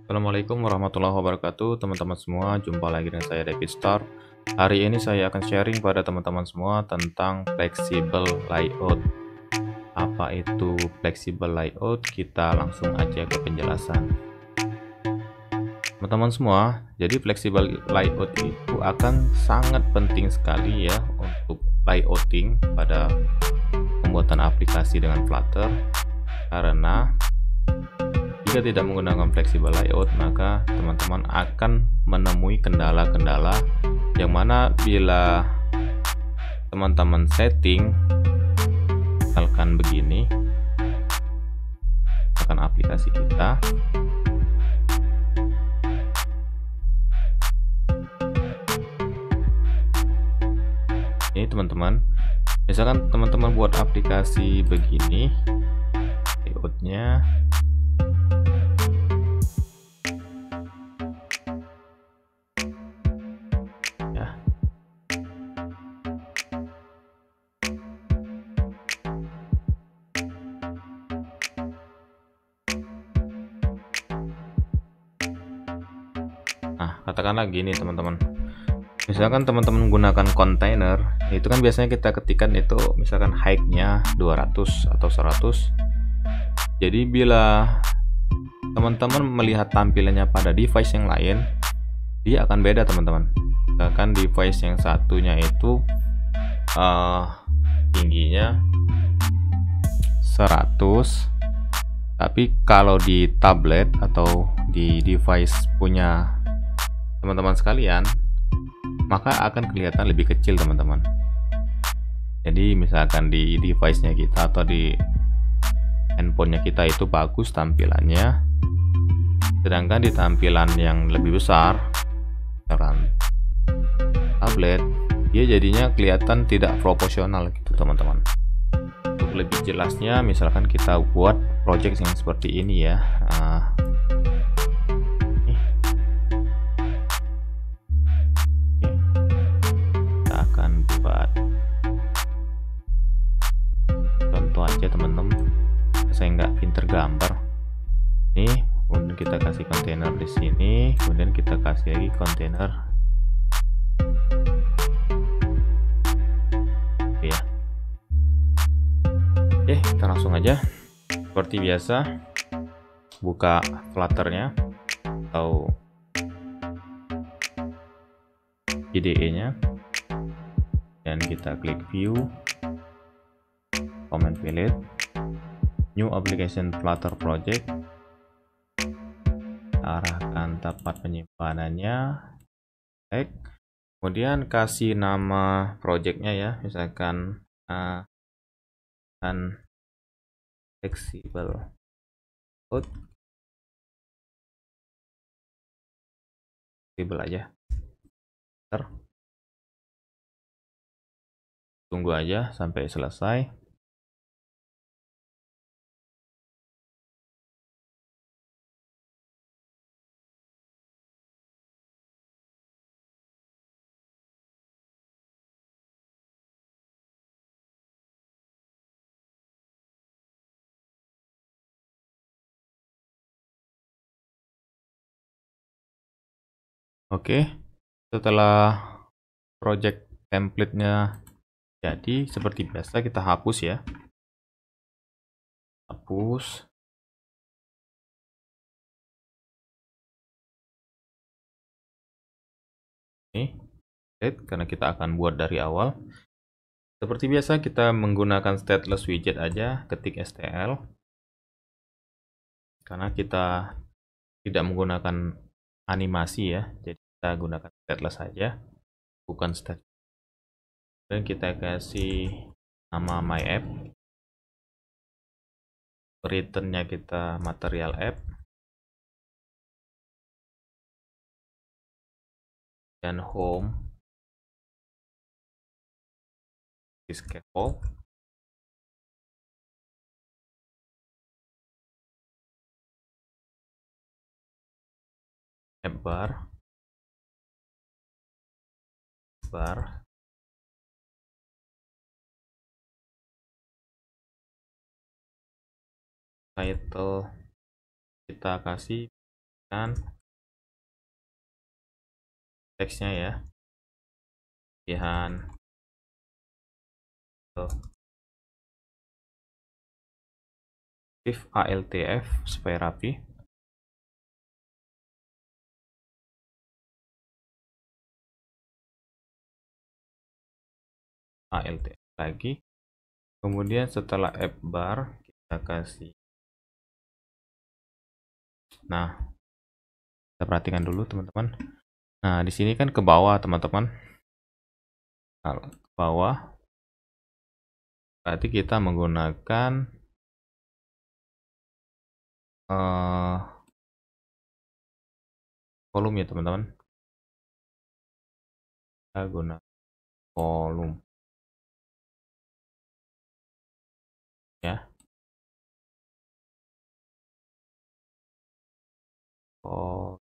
Assalamualaikum warahmatullahi wabarakatuh, teman-teman semua. Jumpa lagi dengan saya David Star. Hari ini saya akan sharing pada teman-teman semua tentang flexible layout. Apa itu flexible layout? Kita langsung aja ke penjelasan. Teman-teman semua, jadi flexible layout itu akan sangat penting sekali ya untuk layouting pada pembuatan aplikasi dengan Flutter, karena jika tidak menggunakan flexible layout, maka teman-teman akan menemui kendala-kendala yang mana bila teman-teman setting misalkan begini, akan aplikasi kita, ini teman-teman, misalkan teman-teman buat aplikasi begini, layoutnya ya, nah katakanlah gini teman-teman, misalkan teman-teman menggunakan kontainer, itu kan biasanya kita ketikkan itu misalkan height-nya 200 atau 100. Jadi bila teman-teman melihat tampilannya pada device yang lain, dia akan beda teman-teman. Misalkan device yang satunya itu tingginya 100, tapi kalau di tablet atau di device punya teman-teman sekalian, maka akan kelihatan lebih kecil teman-teman. Jadi misalkan di device-nya kita atau di handphonenya kita itu bagus tampilannya, sedangkan di tampilan yang lebih besar, misalkan tablet, dia jadinya kelihatan tidak proporsional gitu teman-teman. Untuk lebih jelasnya, misalkan kita buat project yang seperti ini ya, kita akan buat contoh aja teman-teman, saya nggak pinter gambar nih. Kemudian kita kasih kontainer di sini, kemudian kita kasih lagi kontainer ya. Oke, kita langsung aja seperti biasa buka Flutter-nya atau IDE-nya, dan kita klik view, comment palette, new application Flutter project, arahkan tempat penyimpanannya, kemudian kasih nama projectnya ya, misalkan flexible layout, flexible aja. Tunggu aja sampai selesai. Oke, setelah project template-nya jadi, seperti biasa kita hapus ya. Hapus. Ini, karena kita akan buat dari awal. Seperti biasa kita menggunakan stateless widget aja, ketik STL. Karena kita tidak menggunakan animasi ya, jadi kita gunakan stateless saja, bukan stat. Dan kita kasih nama my app, returnnya kita material app, dan home di scaffold, app bar, title kita kasih dan teksnya ya, pilihan ALTF supaya rapi. ALTF lagi. Kemudian setelah F bar kita kasih. Nah, kita perhatikan dulu teman-teman. Nah, di sini kan ke bawah teman-teman. Kalau ke bawah, berarti kita menggunakan volume ya teman-teman. Kita gunakan volume ya. Oh,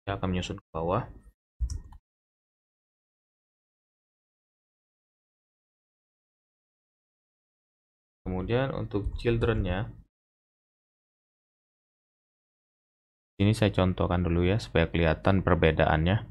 dia akan menyusun ke bawah. Kemudian untuk children-nya, ini saya contohkan dulu ya supaya kelihatan perbedaannya.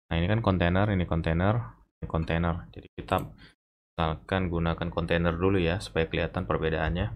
Nah, ini kan kontainer, ini kontainer, ini kontainer. Jadi kita misalkan gunakan kontainer dulu ya supaya kelihatan perbedaannya.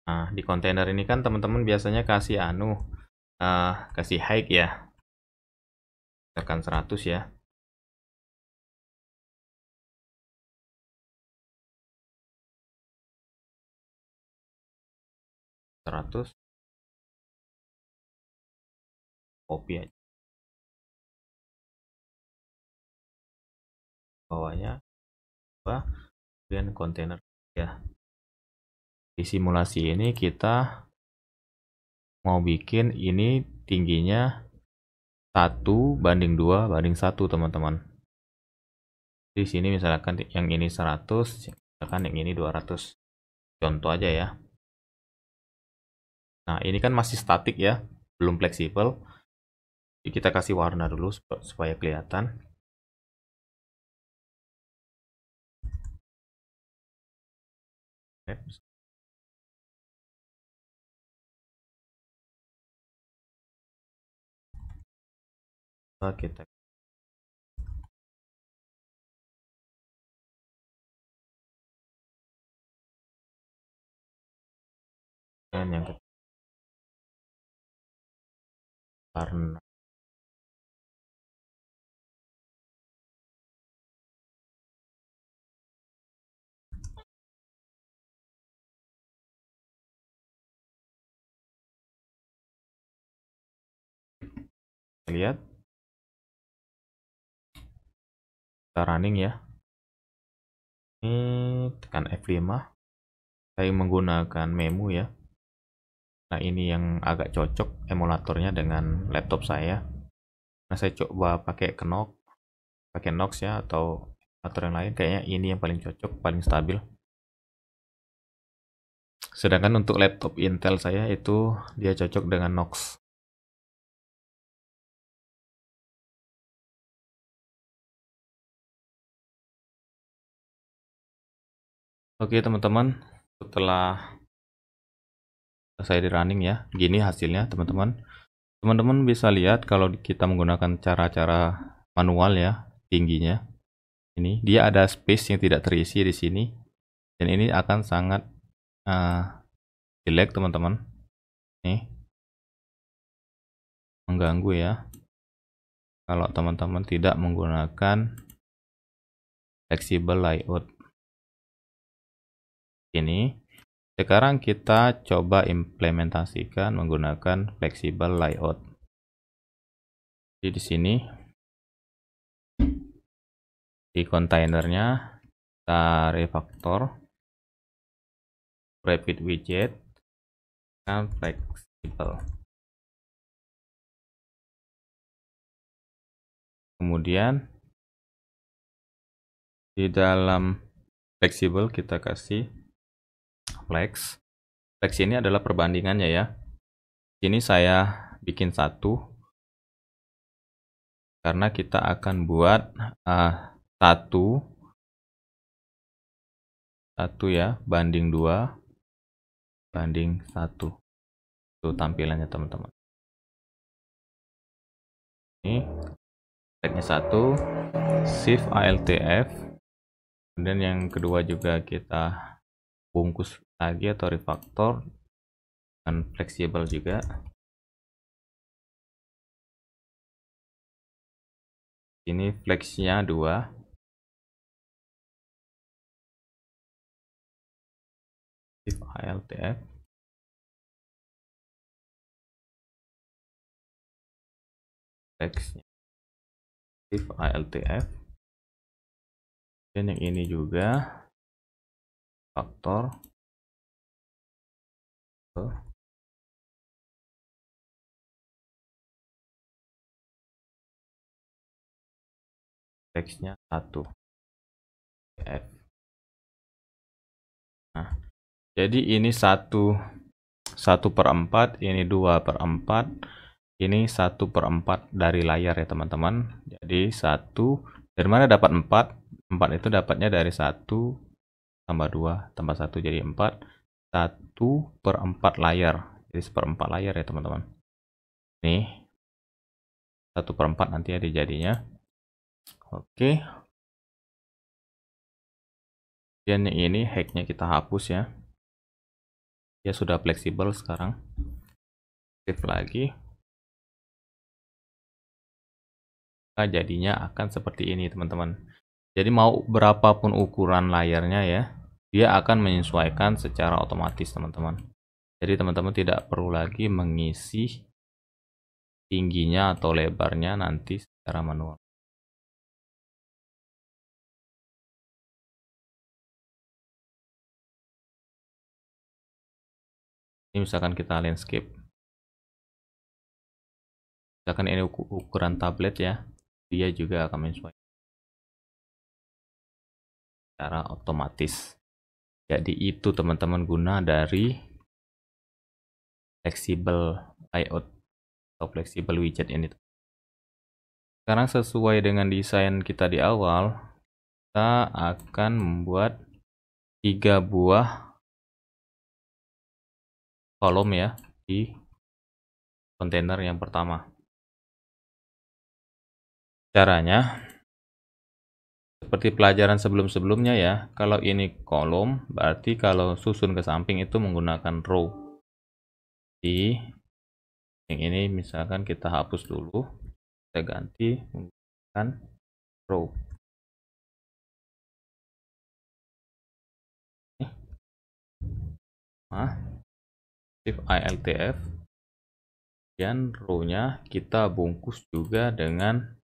Nah, di kontainer ini kan teman-teman biasanya kasih kasih height ya. Tekan 100 ya. 100. Copy aja. Bawahnya kemudian kontainer ya. Di simulasi ini kita mau bikin ini tingginya 1:2:1 teman-teman. Di sini misalkan yang ini 100, misalkan yang ini 200. Contoh aja ya. Nah, ini kan masih statik ya, belum fleksibel. Jadi kita kasih warna dulu supaya kelihatan. Kita dan yang karena lihat kita running ya. Ini tekan F5. Saya menggunakan memo ya. Nah, ini yang agak cocok emulatornya dengan laptop saya. Nah, saya coba pakai Knox ya, atau emulator yang lain. Kayaknya ini yang paling cocok, paling stabil. Sedangkan untuk laptop Intel saya itu dia cocok dengan Knox. Oke teman-teman, setelah saya di running ya, gini hasilnya teman-teman. Teman-teman bisa lihat kalau kita menggunakan cara-cara manual ya, tingginya. Ini dia ada space yang tidak terisi di sini, dan ini akan sangat jelek teman-teman. Nih, mengganggu ya. Kalau teman-teman tidak menggunakan flexible layout. Ini sekarang kita coba implementasikan menggunakan flexible layout. Jadi di sini di kontainernya kita refactor private widget dan flexible. Kemudian di dalam flexible kita kasih flex. Flex ini adalah perbandingannya ya. Ini saya bikin satu karena kita akan buat satu ya, banding 2 banding 1. Itu tampilannya teman-teman. Ini tagnya 1, shift ALTF. Kemudian yang kedua juga kita bungkus lagi atau refactor dan fleksibel juga. Ini flexnya 2. Shift ALTF. Flexnya shift ALTF. Dan yang ini juga faktor. Flexnya 1. F. Nah, jadi ini 1/4, ini 2/4, ini 1/4 dari layar ya teman-teman. Jadi 1, dari mana dapat 4? 4 itu dapatnya dari 1 tambah 2 tambah 1 jadi 4. 1/4 layar. Jadi 1/4 layar ya teman-teman. Nih 1/4 nanti ya dijadinya. Oke. Dan yang ini hacknya kita hapus ya. Dia sudah fleksibel sekarang. Save lagi. Nah, jadinya akan seperti ini teman-teman. Jadi mau berapapun ukuran layarnya ya, dia akan menyesuaikan secara otomatis teman-teman. Jadi teman-teman tidak perlu lagi mengisi tingginya atau lebarnya nanti secara manual. Ini misalkan kita landscape. Misalkan ini ukuran tablet ya, dia juga akan menyesuaikan secara otomatis. Jadi itu teman-teman guna dari flexible layout atau flexible widget ini. Sekarang sesuai dengan desain kita di awal, kita akan membuat 3 buah kolom ya di kontainer yang pertama. Caranya seperti pelajaran sebelum-sebelumnya ya. Kalau ini kolom, berarti kalau susun ke samping itu menggunakan row. Di yang ini misalkan kita hapus dulu, kita ganti menggunakan row. Nah, shift ALTF. Dan row-nya kita bungkus juga dengan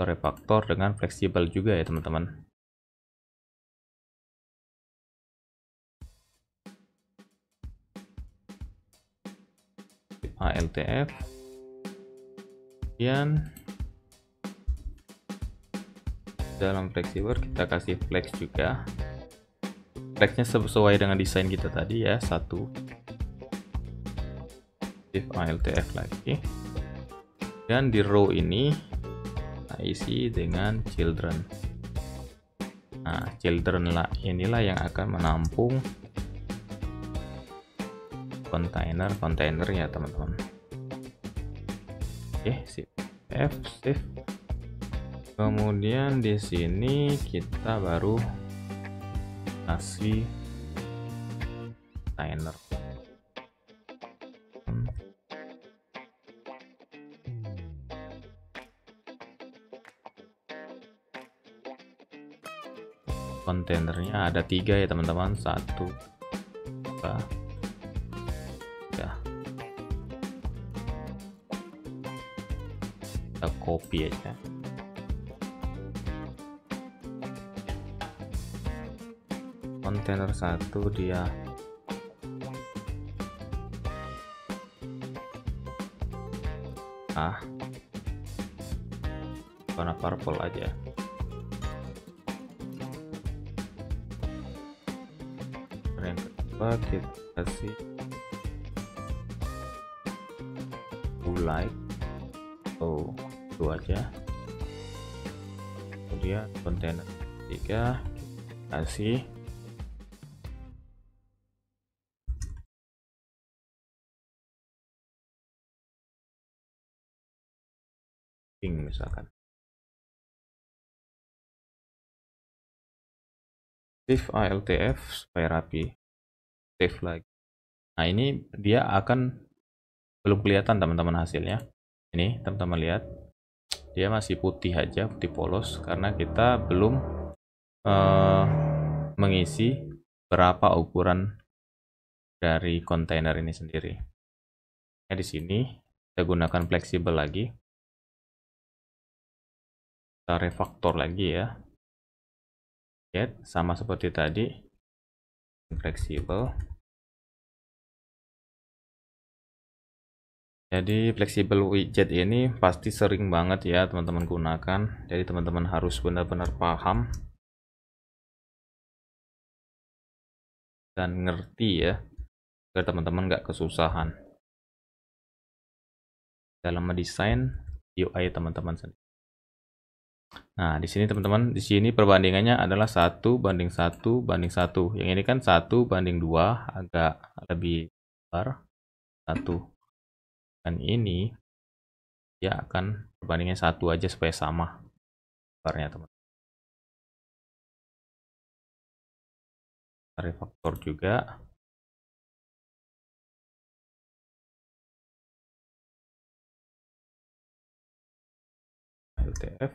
refactor dengan fleksibel juga ya teman-teman. ALTF. Dan dalam fleksibel kita kasih flex juga. Flexnya sesuai dengan desain kita tadi ya, 1. Shift ALTF lagi. Dan di row ini kita isi dengan children. Nah, children lah inilah yang akan menampung kontainer ya teman-teman. Oke, shift F, save. Kemudian di sini kita baru kasih kontainer. Kontainernya ada 3 ya teman-teman, 1, 2, 3. Kita copy aja. Kontainer 1 dia warna purple aja. Yang Coba kita kasih like itu aja. Kemudian kontainer 3 kasih ping misalkan. Save ALTF supaya rapi. Save lagi. Nah, ini dia akan belum kelihatan teman-teman hasilnya. Ini teman-teman lihat, dia masih putih aja, putih polos karena kita belum mengisi berapa ukuran dari kontainer ini sendiri. Nah, di sini kita gunakan fleksibel lagi. Kita refaktor lagi ya. Lihat, sama seperti tadi, fleksibel. Jadi fleksibel widget ini pasti sering banget ya teman-teman gunakan. Jadi teman-teman harus benar-benar paham dan ngerti ya, agar teman-teman nggak kesusahan dalam mendesain UI teman-teman sendiri. Nah, di sini teman-teman, di sini perbandingannya adalah 1:1:1. Yang ini kan 1:2, agak lebih besar 1. Dan ini dia akan perbandingannya 1 aja supaya sama lebarnya teman. Refaktor juga. LTF.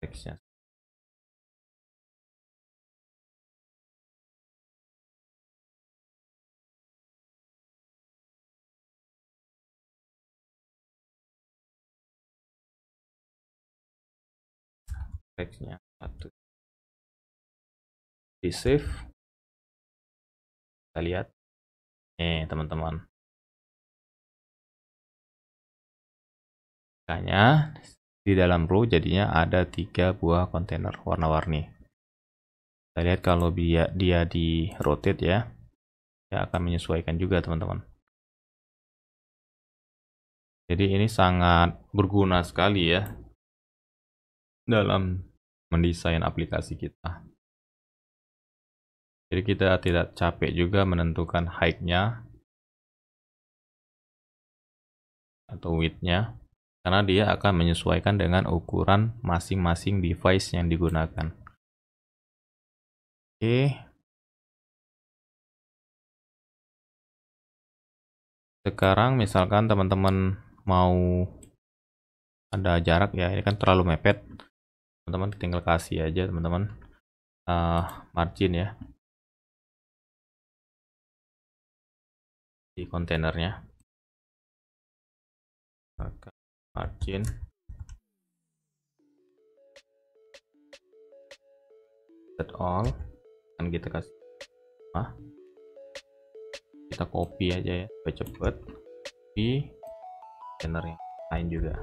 Teksnya. Teksnya 1. Di save. Kita lihat. Nih teman-teman. Makanya di dalam row jadinya ada 3 buah kontainer warna-warni. Kita lihat kalau dia di rotate ya, dia akan menyesuaikan juga teman-teman. Jadi ini sangat berguna sekali ya dalam mendesain aplikasi kita. Jadi kita tidak capek juga menentukan height-nya atau width-nya, karena dia akan menyesuaikan dengan ukuran masing-masing device yang digunakan. Oke. Sekarang misalkan teman-teman mau ada jarak ya, ini kan terlalu mepet, teman-teman tinggal kasih aja teman-teman margin ya di kontainernya, margin set all, kan kita kasih kita copy aja ya supaya cepet di kontainer yang lain juga.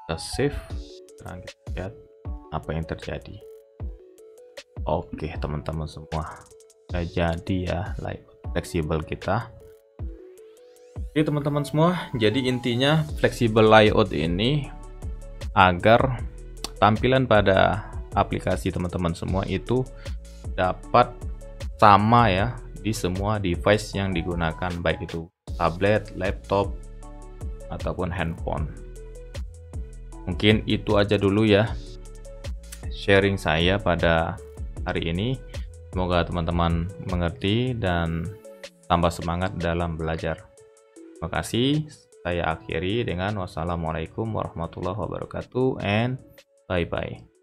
Kita save. Sekarang kita lihat apa yang terjadi. Oke teman-teman semua, sudah jadi ya layout fleksibel kita. Oke teman-teman semua, jadi intinya fleksibel layout ini agar tampilan pada aplikasi teman-teman semua itu dapat sama ya di semua device yang digunakan, baik itu tablet, laptop, ataupun handphone. Mungkin itu aja dulu ya sharing saya pada hari ini. Semoga teman-teman mengerti dan tambah semangat dalam belajar. Terima kasih. Saya akhiri dengan wassalamualaikum warahmatullahi wabarakatuh and bye-bye.